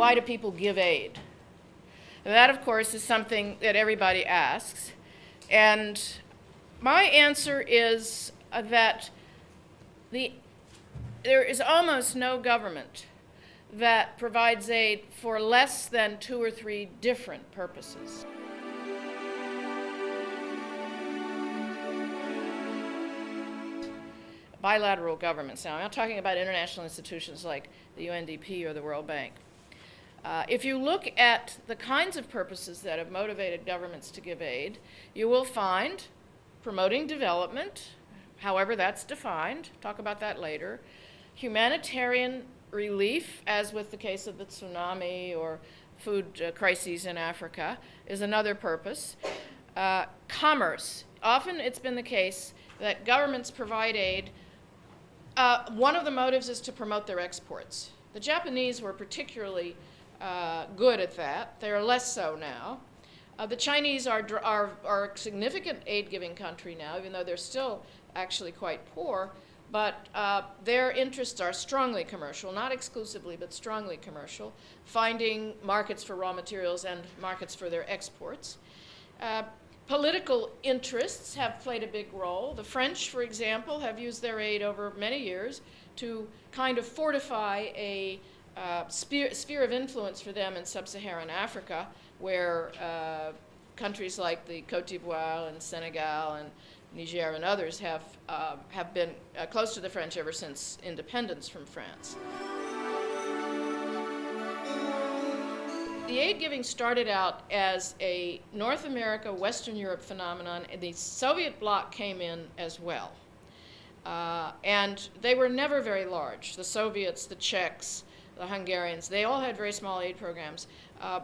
why do people give aid? And that, of course, is something that everybody asks. And my answer is that there is almost no government that provides aid for less than 2 or 3 different purposes. Bilateral governments. Now, I'm not talking about international institutions like the UNDP or the World Bank. If you look at the kinds of purposes that have motivated governments to give aid, you will find promoting development, however that's defined, talk about that later, humanitarian relief, as with the case of the tsunami or food crises in Africa, is another purpose. Commerce. Often it's been the case that governments provide aid. One of the motives is to promote their exports. The Japanese were particularly good at that. They are less so now. The Chinese are a significant aid-giving country now, even though they're still actually quite poor. But their interests are strongly commercial, not exclusively, but strongly commercial, finding markets for raw materials and markets for their exports. Political interests have played a big role. The French, for example, have used their aid over many years to kind of fortify a sphere of influence for them in sub-Saharan Africa, where countries like the Côte d'Ivoire and Senegal and Niger and others have been close to the French ever since independence from France. The aid giving started out as a North America, Western Europe phenomenon, and the Soviet bloc came in as well. And they were never very large. The Soviets, the Czechs, the Hungarians, they all had very small aid programs,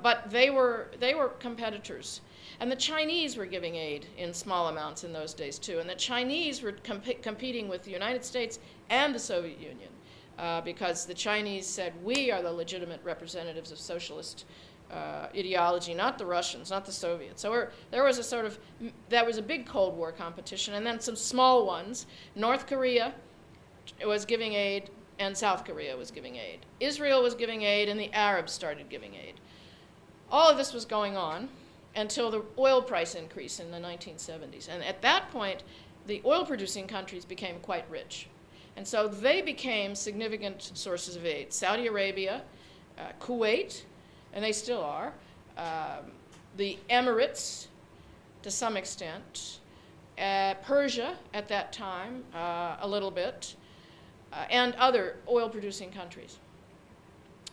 but they were competitors. And the Chinese were giving aid in small amounts in those days too. And the Chinese were competing with the United States and the Soviet Union because the Chinese said, we are the legitimate representatives of socialist ideology, not the Russians, not the Soviets. So there was a big Cold War competition, and then some small ones. North Korea was giving aid, and South Korea was giving aid. Israel was giving aid, and the Arabs started giving aid. All of this was going on until the oil price increase in the 1970s. And at that point, the oil-producing countries became quite rich. And so they became significant sources of aid. Saudi Arabia, Kuwait, and they still are, the Emirates to some extent, Persia at that time a little bit, and other oil-producing countries.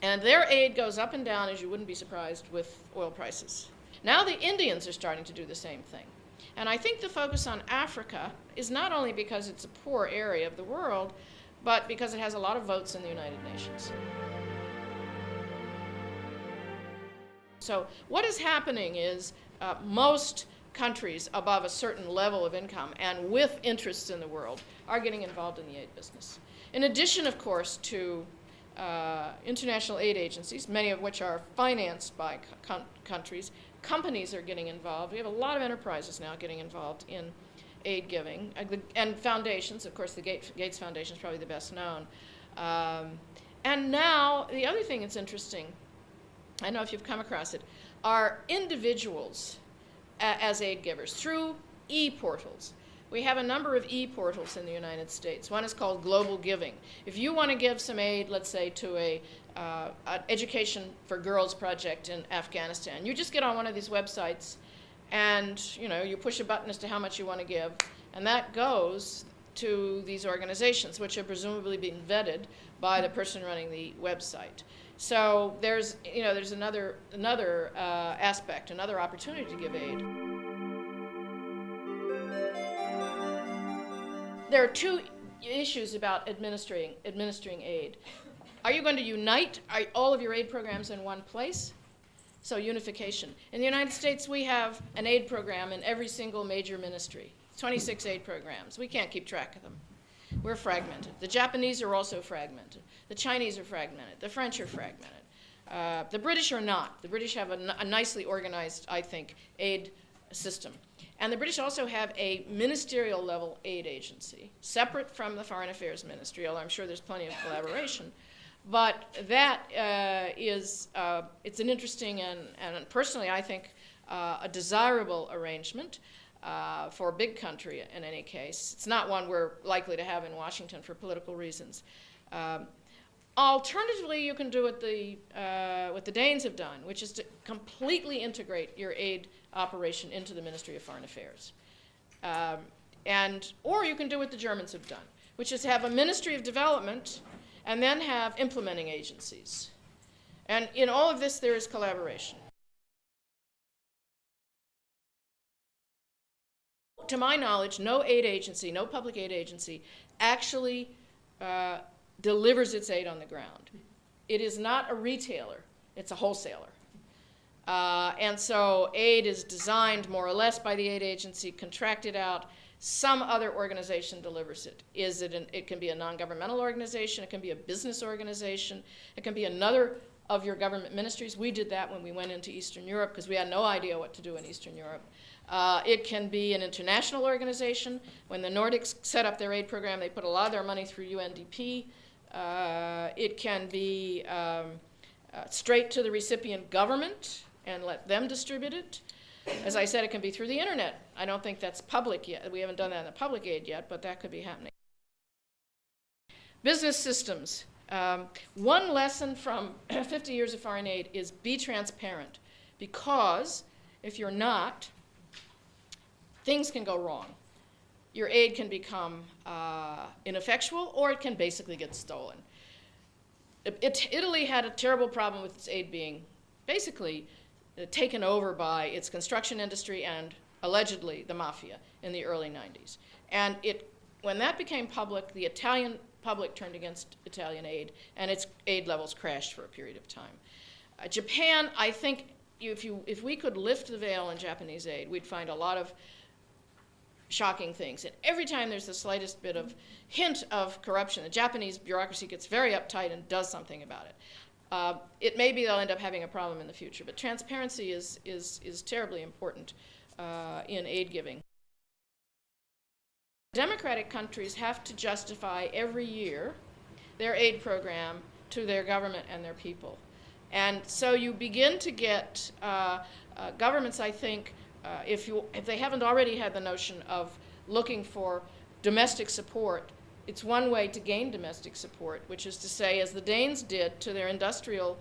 And their aid goes up and down, as you wouldn't be surprised, with oil prices. Now the Indians are starting to do the same thing. And I think the focus on Africa is not only because it's a poor area of the world, but because it has a lot of votes in the United Nations. So what is happening is most countries above a certain level of income and with interests in the world are getting involved in the aid business. In addition, of course, to international aid agencies, many of which are financed by countries, companies are getting involved. We have a lot of enterprises now getting involved in aid giving, and foundations. Of course, the Gates Foundation is probably the best known. And now, the other thing that's interesting, I don't know if you've come across it, are individuals as aid givers through e-portals. We have a number of e-portals in the United States. One is called Global Giving. If you want to give some aid, let's say, to an Education for Girls project in Afghanistan, you just get on one of these websites and you push a button as to how much you want to give, and that goes to these organizations, which are presumably being vetted by the person running the website. So there's another aspect, another opportunity to give aid. There are two issues about administering aid. Are you going to unite all of your aid programs in one place? So unification. In the United States, we have an aid program in every single major ministry, 26 aid programs. We can't keep track of them. We're fragmented. The Japanese are also fragmented. The Chinese are fragmented. The French are fragmented. The British are not. The British have a nicely organized, I think, aid system. And the British also have a ministerial level aid agency, separate from the Foreign Affairs Ministry, although I'm sure there's plenty of collaboration. But that it's an interesting and personally I think a desirable arrangement for a big country in any case. It's not one we're likely to have in Washington for political reasons. Alternatively, you can do what the Danes have done, which is to completely integrate your aid operation into the Ministry of Foreign Affairs. Or you can do what the Germans have done, which is have a Ministry of Development and then have implementing agencies. And in all of this, there is collaboration. To my knowledge, no aid agency, no public aid agency, actually delivers its aid on the ground. It is not a retailer, it's a wholesaler. And so aid is designed more or less by the aid agency, contracted out. Some other organization delivers it. It can be a non-governmental organization, it can be a business organization, it can be another of your government ministries. We did that when we went into Eastern Europe because we had no idea what to do in Eastern Europe. It can be an international organization. When the Nordics set up their aid program, they put a lot of their money through UNDP. It can be straight to the recipient government and let them distribute it. As I said, it can be through the internet. I don't think that's public yet. We haven't done that in the public aid yet, but that could be happening. Business systems. One lesson from 50 years of foreign aid is be transparent, because if you're not, things can go wrong. Your aid can become ineffectual, or it can basically get stolen. Italy had a terrible problem with its aid being basically taken over by its construction industry and allegedly the mafia in the early 90s. And when that became public, the Italian public turned against Italian aid, and its aid levels crashed for a period of time. Japan, I think if we could lift the veil in Japanese aid, we'd find a lot of shocking things. And every time there's the slightest bit of hint of corruption, the Japanese bureaucracy gets very uptight and does something about it. It may be they'll end up having a problem in the future, but transparency is terribly important in aid giving. Democratic countries have to justify every year their aid program to their government and their people. And so you begin to get governments, I think, if they haven't already had the notion of looking for domestic support, it's one way to gain domestic support, which is to say, as the Danes did to their industrial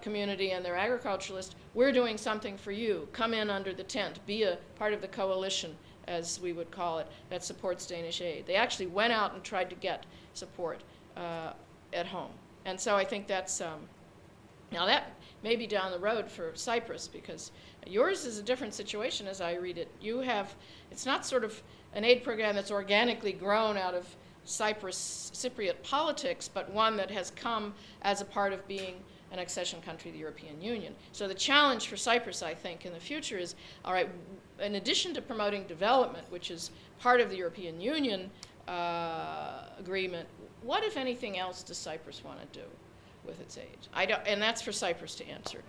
community and their agriculturalists, we're doing something for you. Come in under the tent. Be a part of the coalition, as we would call it, that supports Danish aid. They actually went out and tried to get support at home. And so I think that's, now that may be down the road for Cyprus, because yours is a different situation as I read it. You have, it's not sort of an aid program that's organically grown out of Cypriot politics, but one that has come as a part of being an accession country of the European Union. So the challenge for Cyprus, I think, in the future is, all right, in addition to promoting development, which is part of the European Union agreement, what, if anything else, does Cyprus want to do with its aid? And that's for Cyprus to answer.